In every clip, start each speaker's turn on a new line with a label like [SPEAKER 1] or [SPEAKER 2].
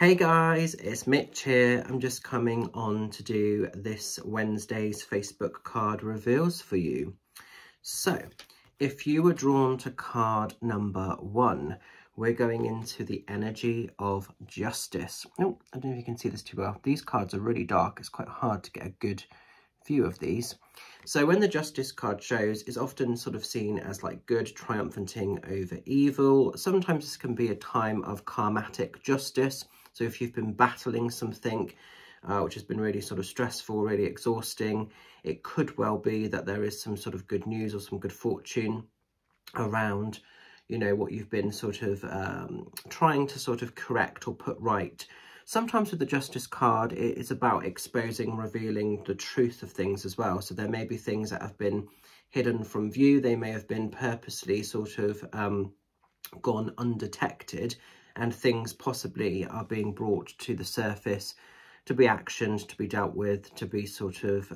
[SPEAKER 1] Hey guys, it's Mitch here. I'm just coming on to do this Wednesday's Facebook card reveals for you. So, if you were drawn to card number 1, we're going into the energy of justice. Oh, I don't know if you can see this too well. These cards are really dark. It's quite hard to get a good view of these. So when the justice card shows, it's often sort of seen as like good, triumphanting over evil. Sometimes this can be a time of karmatic justice. So if you've been battling something which has been really sort of stressful, really exhausting, it could well be that there is some sort of good news or some good fortune around, you know, what you've been sort of trying to sort of correct or put right. Sometimes with the Justice card, it's about exposing, revealing the truth of things as well. So there may be things that have been hidden from view. They may have been purposely sort of gone undetected, and things possibly are being brought to the surface to be actioned, to be dealt with, to be sort of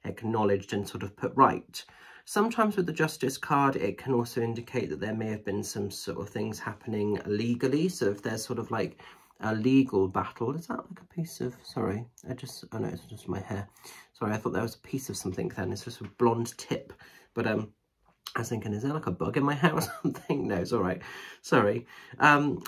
[SPEAKER 1] acknowledged and sort of put right. Sometimes with the Justice card, it can also indicate that there may have been some sort of things happening legally. So if there's sort of like a legal battle, is that like a piece of, sorry, oh no, it's just my hair. Sorry, I thought there was a piece of something then. It's just a blonde tip. But I was thinking, is there like a bug in my hair or something? No, it's all right. Sorry.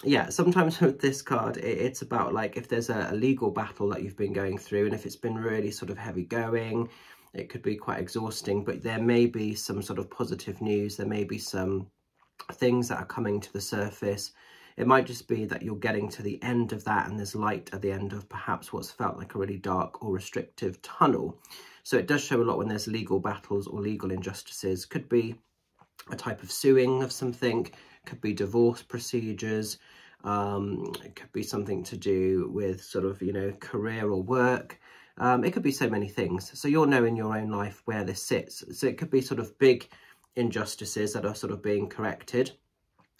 [SPEAKER 1] Yeah, sometimes with this card, it's about like if there's a legal battle that you've been going through, and if it's been really sort of heavy going, it could be quite exhausting, but there may be some sort of positive news. There may be some things that are coming to the surface. It might just be that you're getting to the end of that and there's light at the end of perhaps what's felt like a really dark or restrictive tunnel. So it does show a lot when there's legal battles or legal injustices. Could be a type of suing of something, could be divorce procedures, it could be something to do with sort of, you know, career or work. It could be so many things. So you'll know in your own life where this sits. So it could be sort of big injustices that are sort of being corrected,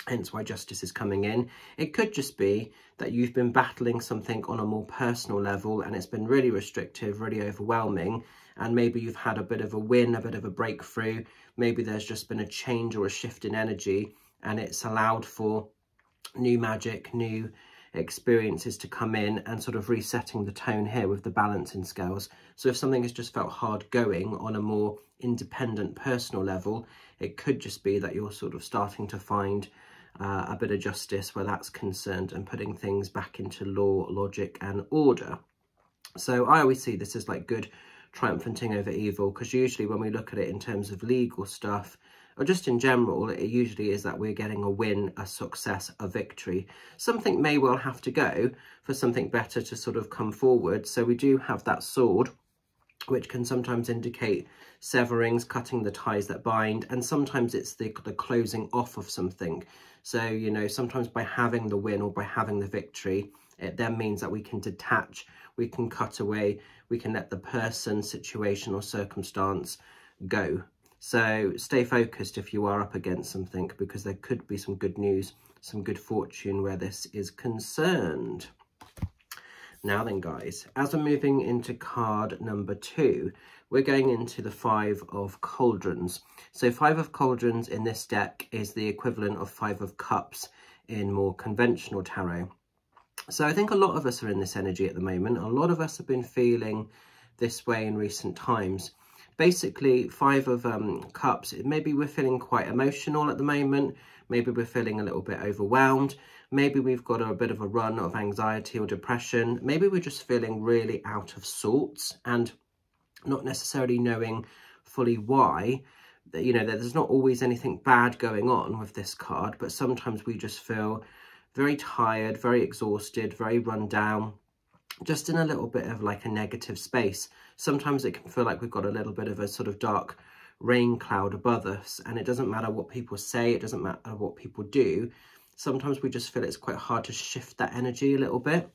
[SPEAKER 1] hence why justice is coming in. It could just be that you've been battling something on a more personal level and it's been really restrictive, really overwhelming, and maybe you've had a bit of a win, a bit of a breakthrough. Maybe there's just been a change or a shift in energy and it's allowed for new magic, new experiences to come in and sort of resetting the tone here with the balancing scales. So if something has just felt hard going on a more independent personal level, it could just be that you're sort of starting to find a bit of justice where that's concerned and putting things back into law, logic and order. So I always see this as like good, triumphanting over evil, because usually when we look at it in terms of legal stuff, or just in general, it usually is that we're getting a win, a success, a victory. Something may well have to go for something better to sort of come forward. So we do have that sword, which can sometimes indicate severings, cutting the ties that bind, and sometimes it's the closing off of something. So, you know, sometimes by having the win or by having the victory, it then means that we can detach, we can cut away, we can let the person, situation or circumstance go. So stay focused if you are up against something, because there could be some good news, some good fortune where this is concerned. Now then, guys, as we're moving into card number 2, we're going into the 5 of Cauldrons. So 5 of Cauldrons in this deck is the equivalent of 5 of Cups in more conventional tarot. So I think a lot of us are in this energy at the moment. A lot of us have been feeling this way in recent times. Basically, 5 of Cups, maybe we're feeling quite emotional at the moment. Maybe we're feeling a little bit overwhelmed. Maybe we've got a bit of a run of anxiety or depression. Maybe we're just feeling really out of sorts and not necessarily knowing fully why. You know, there's not always anything bad going on with this card, but sometimes we just feel very tired, very exhausted, very run down, just in a little bit of like a negative space. Sometimes it can feel like we've got a little bit of a sort of dark rain cloud above us, and it doesn't matter what people say, it doesn't matter what people do. Sometimes we just feel it's quite hard to shift that energy a little bit.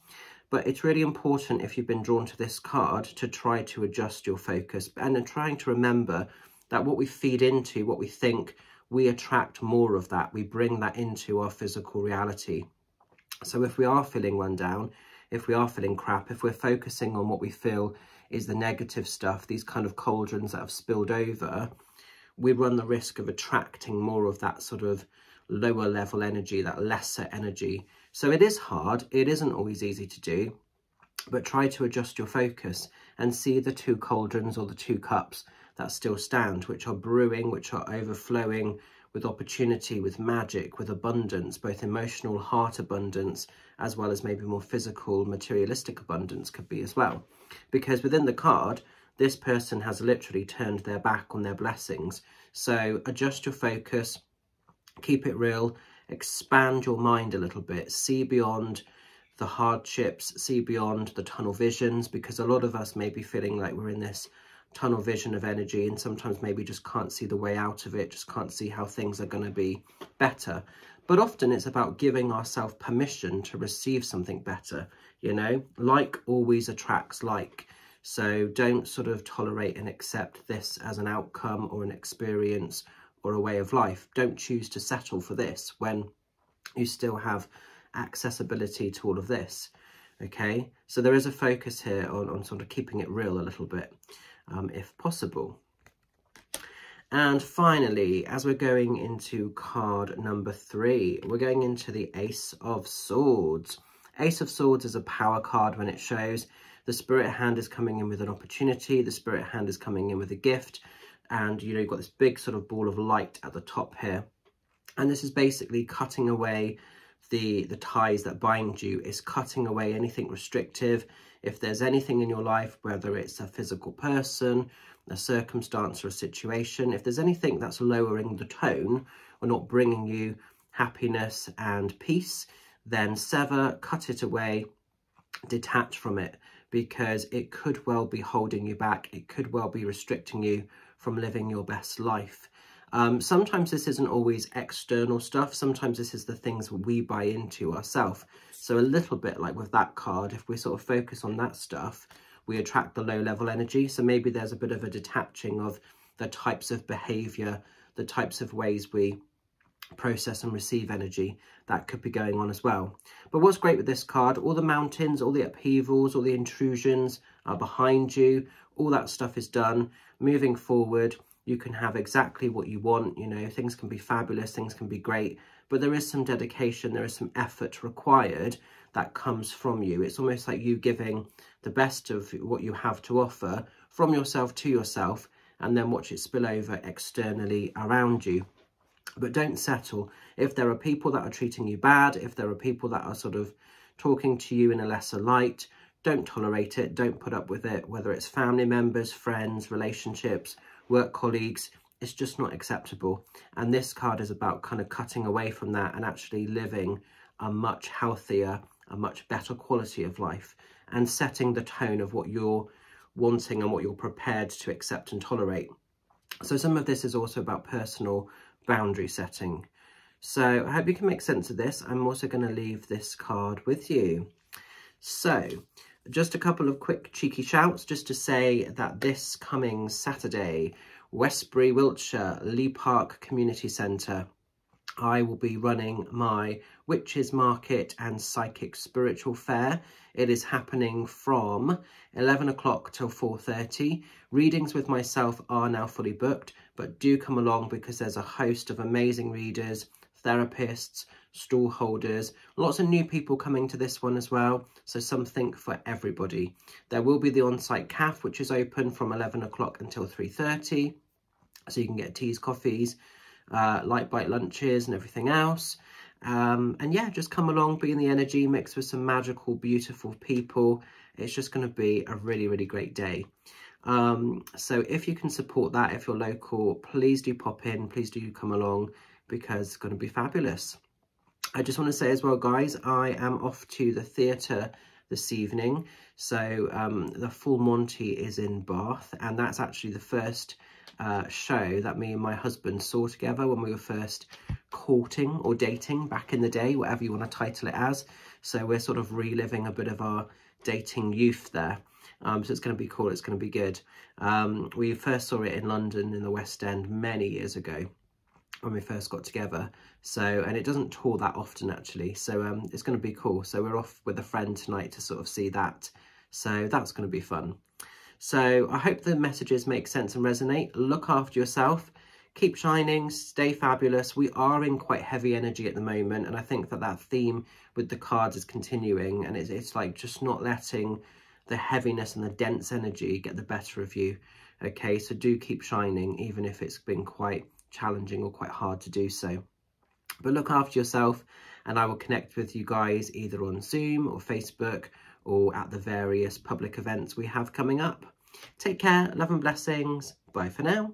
[SPEAKER 1] But it's really important, if you've been drawn to this card, to try to adjust your focus and then trying to remember that what we feed into, what we think, we attract more of that. We bring that into our physical reality. So if we are feeling run down, if we are feeling crap, if we're focusing on what we feel is the negative stuff, these kind of cauldrons that have spilled over, we run the risk of attracting more of that sort of lower level energy, that lesser energy. So it is hard. It isn't always easy to do, but try to adjust your focus and see the 2 cauldrons or the 2 cups that still stand, which are brewing, which are overflowing with opportunity, with magic, with abundance, both emotional heart abundance, as well as maybe more physical, materialistic abundance could be as well. Because within the card, this person has literally turned their back on their blessings. So adjust your focus, keep it real, expand your mind a little bit, see beyond the hardships, see beyond the tunnel visions, because a lot of us may be feeling like we're in this tunnel vision of energy and sometimes maybe just can't see the way out of it, just can't see how things are going to be better. But often it's about giving ourselves permission to receive something better, you know, like always attracts like. So don't sort of tolerate and accept this as an outcome or an experience or a way of life. Don't choose to settle for this when you still have accessibility to all of this. Okay, so there is a focus here on sort of keeping it real a little bit, if possible. And finally, as we're going into card number 3, we're going into the Ace of Swords. Ace of Swords is a power card when it shows. The spirit hand is coming in with an opportunity, the spirit hand is coming in with a gift, and you know, you've got this big sort of ball of light at the top here. And this is basically cutting away the ties that bind you, is cutting away anything restrictive. If there's anything in your life, whether it's a physical person, a circumstance or a situation, if there's anything that's lowering the tone or not bringing you happiness and peace, then sever, cut it away, detach from it, because it could well be holding you back. It could well be restricting you from living your best life. Sometimes this isn't always external stuff. Sometimes this is the things we buy into ourselves. So a little bit like with that card, if we sort of focus on that stuff, we attract the low level energy. So maybe there's a bit of a detaching of the types of behavior, the types of ways we process and receive energy that could be going on as well. But what's great with this card, all the mountains, all the upheavals, all the intrusions are behind you. All that stuff is done. Moving forward, you can have exactly what you want. You know, things can be fabulous, things can be great, but there is some dedication, there is some effort required that comes from you. It's almost like you giving the best of what you have to offer from yourself to yourself, and then watch it spill over externally around you. But don't settle. If there are people that are treating you bad, if there are people that are sort of talking to you in a lesser light, don't tolerate it, don't put up with it, whether it's family members, friends, relationships, work colleagues. It's just not acceptable. And this card is about kind of cutting away from that and actually living a much healthier, a much better quality of life, and setting the tone of what you're wanting and what you're prepared to accept and tolerate. So some of this is also about personal boundary setting. So I hope you can make sense of this. I'm also going to leave this card with you. So just a couple of quick cheeky shouts just to say that this coming Saturday, Westbury, Wiltshire, Lee Park Community Centre, I will be running my Witches Market and Psychic Spiritual Fair. It is happening from 11 o'clock till 4:30. Readings with myself are now fully booked, but do come along because there's a host of amazing readers, therapists, stall holders, lots of new people coming to this one as well, so something for everybody. There will be the on-site cafe, which is open from 11 o'clock until 3:30, so you can get teas, coffees, light bite lunches and everything else. And yeah, just come along, be in the energy, mix with some magical, beautiful people. It's just going to be a really, really great day. So if you can support that, if you're local, please do pop in, please do come along, because it's going to be fabulous. I just want to say as well, guys, I am off to the theatre this evening. So the Full Monty is in Bath, and that's actually the first show that me and my husband saw together when we were first courting or dating back in the day, whatever you want to title it as. So we're sort of reliving a bit of our dating youth there. So it's going to be cool, it's going to be good. We first saw it in London in the West End many years ago when we first got together. So, and it doesn't tour that often actually. So it's going to be cool. So we're off with a friend tonight to sort of see that. So that's going to be fun. So I hope the messages make sense and resonate. Look after yourself. keep shining, stay fabulous. We are in quite heavy energy at the moment, and I think that that theme with the cards is continuing, and it's like just not letting the heaviness and the dense energy get the better of you. Okay, so do keep shining, even if it's been quite challenging or quite hard to do so. But look after yourself, and I will connect with you guys either on Zoom or Facebook or at the various public events we have coming up. Take care, love and blessings. Bye for now.